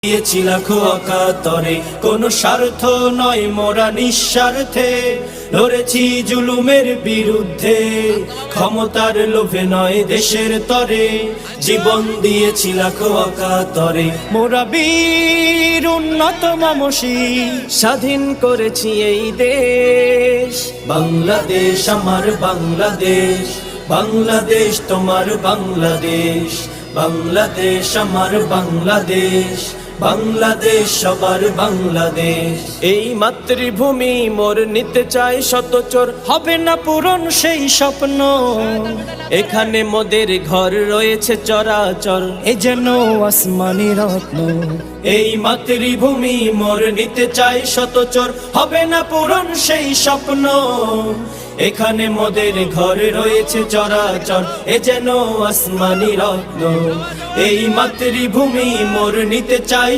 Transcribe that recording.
দিয়েছি লাখো অকাতরে, কোন স্বার্থ নয় মোরা নিঃস্বার্থে লড়েছি জুলুমের বিরুদ্ধে, ক্ষমতার লোভে নয় দেশের তরে জীবন দিয়েছি লাখো অকাতরে। মোরা বীর উন্নত মমসী স্বাধীন করেছি এই দেশ, বাংলাদেশ আমার বাংলাদেশ, বাংলাদেশ তোমার বাংলাদেশ, বাংলাদেশ আমার বাংলাদেশ, বাংলাদেশ সবার বাংলাদেশ। এই মাতৃভূমি মোর নিতে চায় শতচর, হবে না পূরণ সেই স্বপ্ন, এখানে মোদের ঘর রয়েছে চরাচর, এ যেন আসমানি রত্ন। এই মাতৃভূমি মোর নিতে চায় শতচর, হবে না পূরণ সেই স্বপ্ন, এখানে মোদের ঘর রয়েছে চরাচর, এ যেন আসমানি রত্ন। এই মাতৃভূমি মোর নিতে চাই